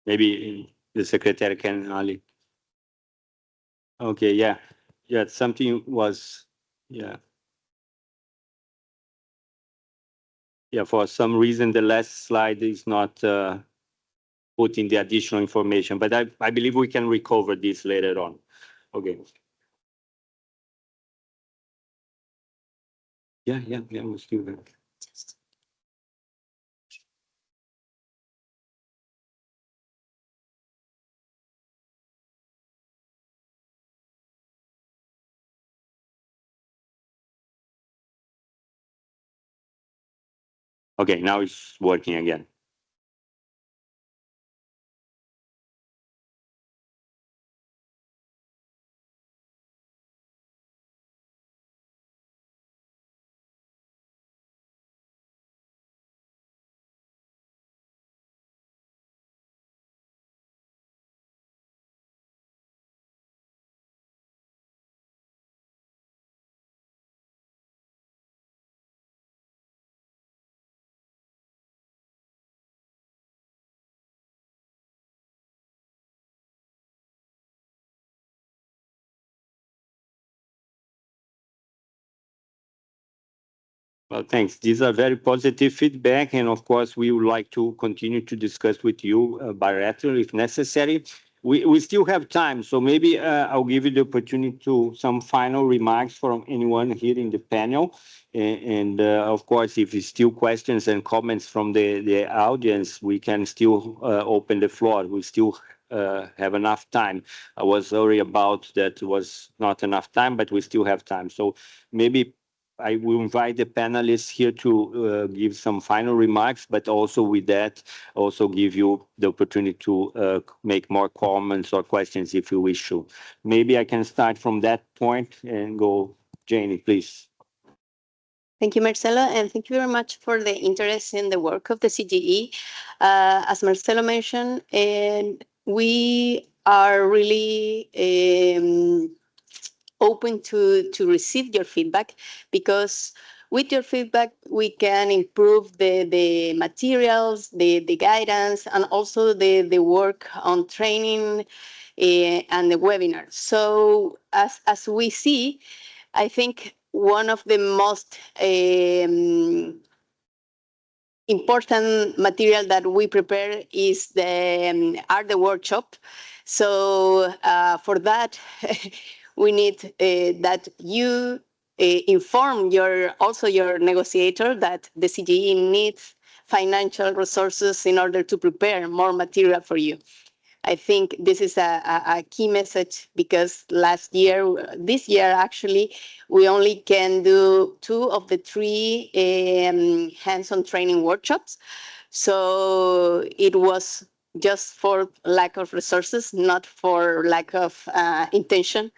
Maybe the secretary can only. Okay, yeah, something was, yeah. Yeah, for some reason, the last slide is not putting the additional information, but I believe we can recover this later on. Okay. Yeah, we'll still there. Okay, now it's working again. Well, thanks. These are very positive feedback, and of course, we would like to continue to discuss with you bilaterally if necessary. We still have time, so maybe I'll give you the opportunity to some final remarks from anyone here in the panel. And of course, if it's still questions and comments from the audience, we can still open the floor. We still have enough time. I was worried about that was not enough time, but we still have time. So maybe I will invite the panelists here to give some final remarks, but also with that, also give you the opportunity to make more comments or questions if you wish to. Maybe I can start from that point and go, Janie, please. Thank you, Marcelo, and thank you very much for the interest in the work of the CGE. As Marcelo mentioned, and we are really open to receive your feedback, because with your feedback, we can improve the materials, the guidance, and also the work on training and the webinars. So as we see, I think one of the most important material that we prepare is are the workshop. So for that, we need that you inform also your negotiator that the CGE needs financial resources in order to prepare more material for you. I think this is a key message, because this year actually, we only can do 2 of the 3 hands-on training workshops. So it was just for lack of resources, not for lack of intention.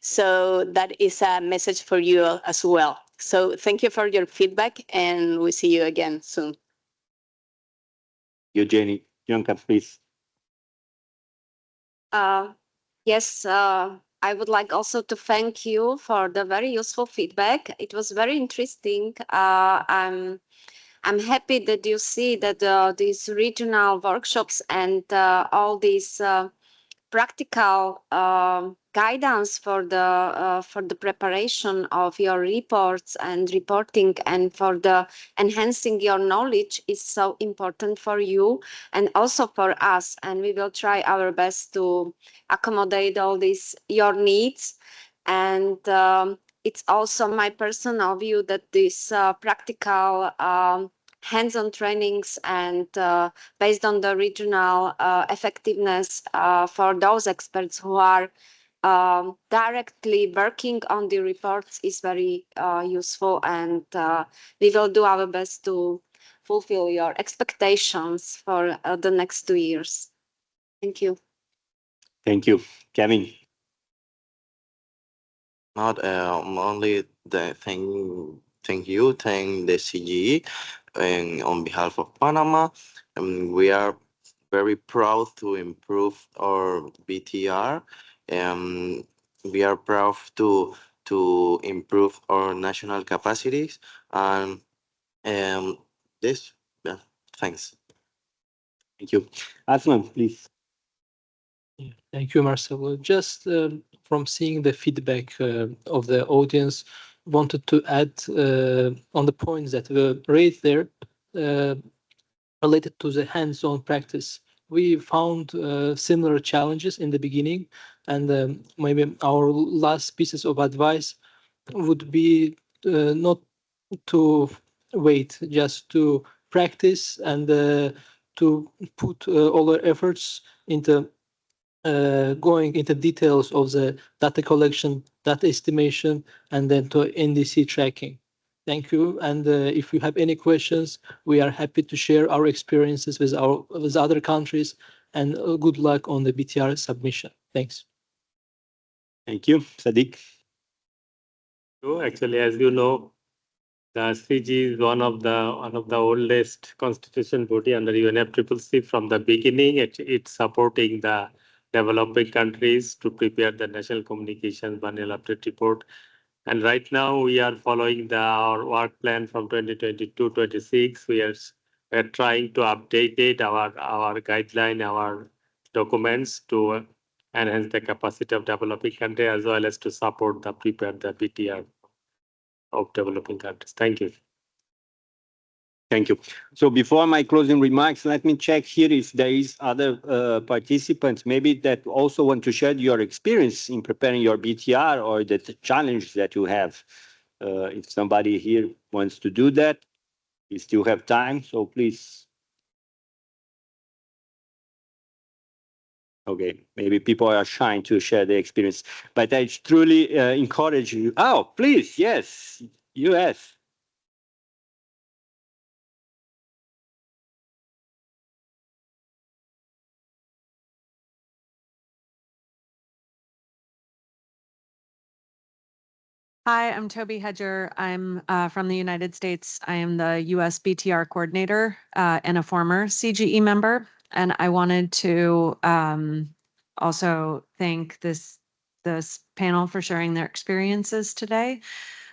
So that is a message for you as well. So thank you for your feedback, and we'll see you again soon. You, Jenny. Bianca, please. Yes, I would like also to thank you for the very useful feedback. It was very interesting. I'm happy that you see that these regional workshops and all these practical guidance for the preparation of your reports and reporting, and for the enhancing your knowledge is so important for you and also for us. And we will try our best to accommodate all these your needs. And it's also my personal view that this practical hands-on trainings and based on the regional effectiveness for those experts who are directly working on the reports is very useful, and we will do our best to fulfill your expectations for the next 2 years. Thank you. Thank you. Kevin. Not only thank the CGE, and on behalf of Panama, we are very proud to improve our BTR. We are proud to improve our national capacities, and this. Yeah, thanks. Thank you. Aslan, please. Yeah, thank you, Marcelo. Just from seeing the feedback of the audience, wanted to add on the points that were raised there related to the hands-on practice. We found similar challenges in the beginning, and maybe our last pieces of advice would be not to wait, just to practice and to put all our efforts into going into details of the data collection, data estimation, and then to NDC tracking. Thank you. And if you have any questions, we are happy to share our experiences with other countries. And good luck on the BTR submission. Thanks. Thank you, Sadiq. So actually, as you know, the CGE is one of the oldest constitution body under UNFCCC. From the beginning, it's supporting the developing countries to prepare the national communications biennial update report. And right now we are following our work plan from 2022-26. We are trying to update it, our guideline, our documents to enhance the capacity of developing countries as well as to support the prepare the BTR of developing countries. Thank you. Thank you. So before my closing remarks, let me check here if there is other participants maybe that also want to share your experience in preparing your BTR or the challenge that you have. If somebody here wants to do that, we still have time, so please. Okay, maybe people are shy to share their experience, but I truly encourage you. Oh, please, yes, US. Hi, I'm Toby Hedger. I'm from the United States. I am the US BTR coordinator and a former CGE member. And I wanted to also thank this panel for sharing their experiences today.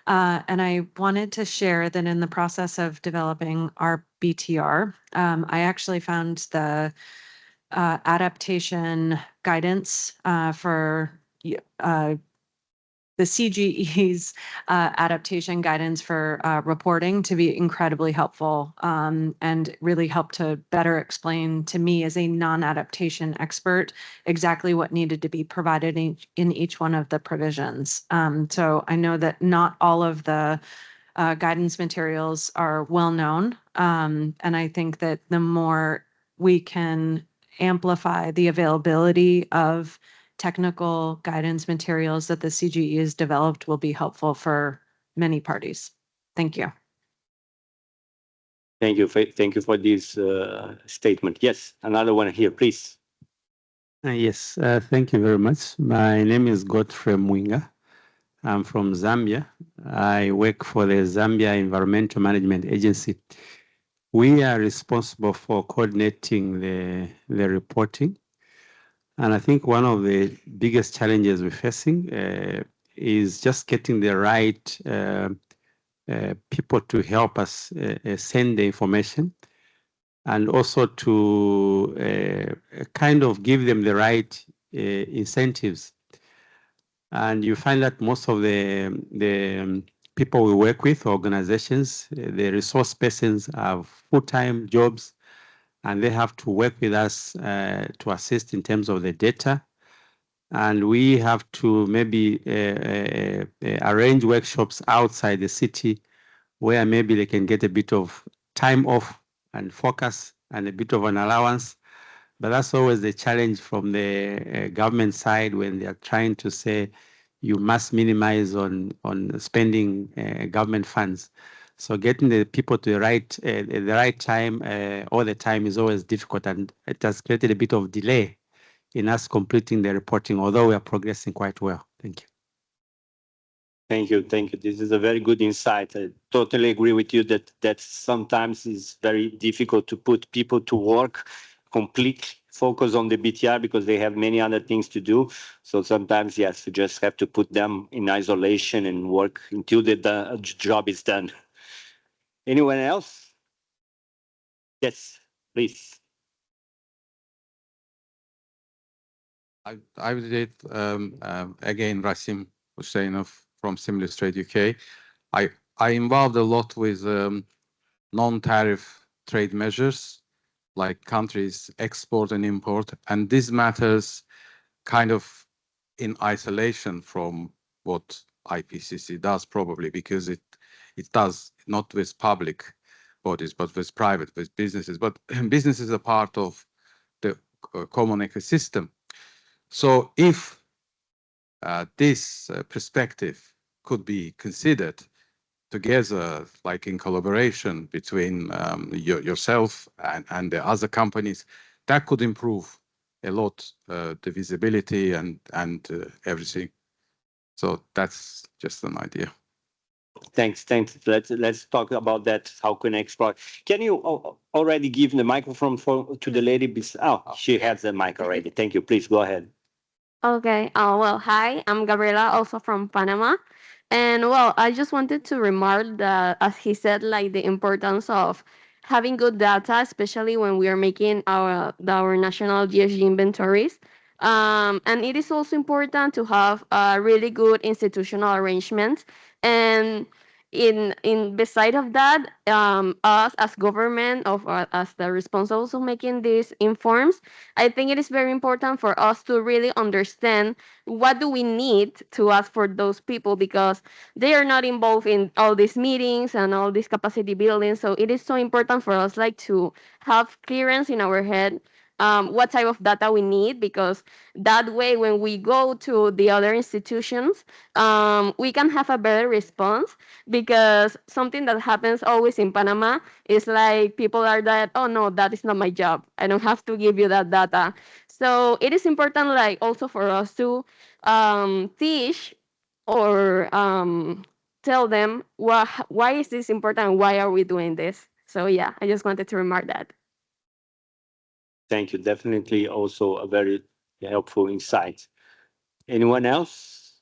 And I wanted to share that in the process of developing our BTR, I actually found the adaptation guidance for the CGE's adaptation guidance for reporting to be incredibly helpful and really help to better explain to me as a non-adaptation expert exactly what needed to be provided in each one of the provisions. So I know that not all of the guidance materials are well known, and I think that the more we can amplify the availability of technical guidance materials that the CGE has developed will be helpful for many parties. Thank you. Thank you for this statement. Yes, another one here, please. Yes, thank you very much. My name is Godfrey Mwinga. I'm from Zambia. I work for the Zambia Environmental Management Agency. We are responsible for coordinating the reporting. And I think one of the biggest challenges we're facing is just getting the right people to help us send the information and also to kind of give them the right incentives. And you find that most of the people we work with, organizations, the resource persons have full-time jobs, and they have to work with us to assist in terms of the data. And we have to maybe arrange workshops outside the city where maybe they can get a bit of time off and focus and a bit of an allowance. But that's always the challenge from the government side when they are trying to say you must minimize on spending government funds. So getting the people to the right time all the time is always difficult, and it has created a bit of delay in us completing the reporting, although we are progressing quite well. Thank you. Thank you. Thank you. This is a very good insight. I totally agree with you that sometimes it's very difficult to put people to work, complete focus on the BTR because they have many other things to do. So sometimes, yes, you just have to put them in isolation and work until the job is done. Anyone else? Yes, please. I did again, Rasim Hussainov from Similis Trade UK. I involved a lot with non-tariff trade measures like countries export and import, and this matters kind of in isolation from what IPCC does probably, because it does not with public bodies but with private, with businesses, but businesses are part of the common ecosystem. So if this perspective could be considered together, like in collaboration between yourself and the other companies, that could improve a lot the visibility and everything. So that's just an idea. Thanks. Let's talk about that. How can I explore? Can you already give the microphone to the lady? Oh, she has the mic already. Thank you. Please go ahead. Okay. Well, hi, I'm Gabriela, also from Panama. And well, I just wanted to remark that, as he said, like the importance of having good data, especially when we are making our national GSG inventories. And it is also important to have a really good institutional arrangement. And in beside of that, us as government as the responsible of making these informs, I think it is very important for us to really understand what do we need to ask for those people, because they are not involved in all these meetings and all this capacity building. So it is so important for us like to have clearance in our head what type of data we need, because that way when we go to the other institutions, we can have a better response. Because something that happens always in Panama is like people are that, oh no, that is not my job, I don't have to give you that data. So it is important like also for us to teach or tell them why is this important, why are we doing this. So yeah, I just wanted to remark that. Thank you. Definitely also a very helpful insight. Anyone else?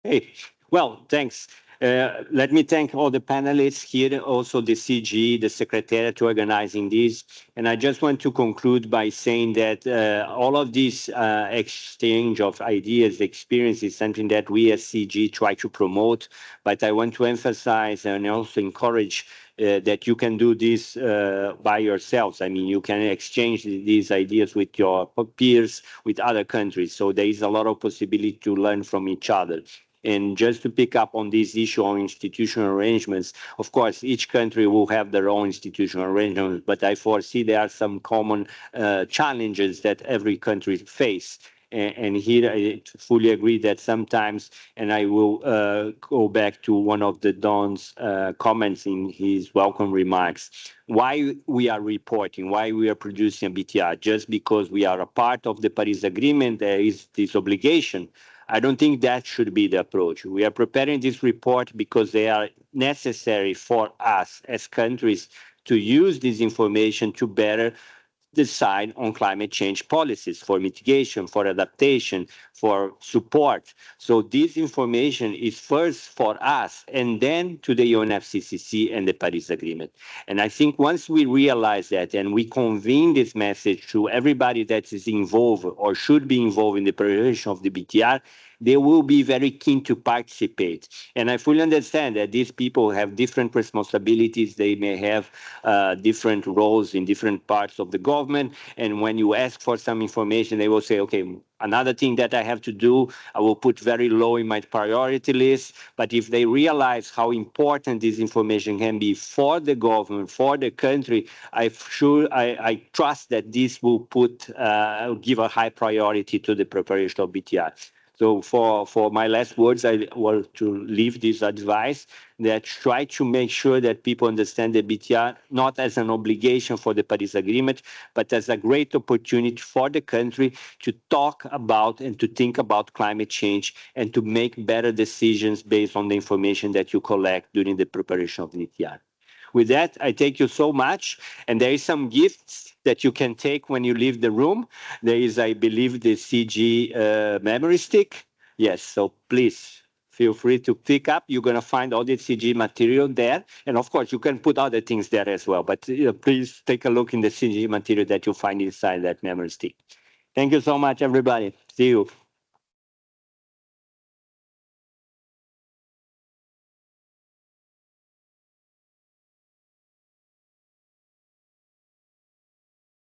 Hey, well, thanks. Let me thank all the panelists here, also the CGE, the Secretariat organizing this. And I just want to conclude by saying that all of this exchange of ideas, experience is something that we as CGE try to promote. But I want to emphasize and also encourage that you can do this by yourselves. I mean, you can exchange these ideas with your peers, with other countries. So there is a lot of possibility to learn from each other. And just to pick up on this issue on institutional arrangements, of course, each country will have their own institutional arrangements, but I foresee there are some common challenges that every country face. And here I fully agree that sometimes, and I will go back to one of the Don's comments in his welcome remarks, why we are reporting, why we are producing a BTR, just because we are a part of the Paris Agreement, there is this obligation. I don't think that should be the approach. We are preparing this report because they are necessary for us as countries to use this information to better decide on climate change policies for mitigation, for adaptation, for support. So this information is first for us and then to the UNFCCC and the Paris Agreement. And I think once we realize that and we convene this message to everybody that is involved or should be involved in the preparation of the BTR, they will be very keen to participate. And I fully understand that these people have different responsibilities. They may have different roles in different parts of the government. And when you ask for some information, they will say, okay, another thing that I have to do, I will put very low in my priority list. But if they realize how important this information can be for the government, for the country, I trust that this will give a high priority to the preparation of BTR. So for my last words, I want to leave this advice that try to make sure that people understand the BTR not as an obligation for the Paris Agreement, but as a great opportunity for the country to talk about and to think about climate change and to make better decisions based on the information that you collect during the preparation of the BTR. With that, I thank you so much. And there is some gifts that you can take when you leave the room. There is, I believe, the CG memory stick. Yes, so please feel free to pick up. You're going to find all the CGE material there. And of course, you can put other things there as well. But please take a look in the CGE material that you find inside that memory stick. Thank you so much, everybody. See you.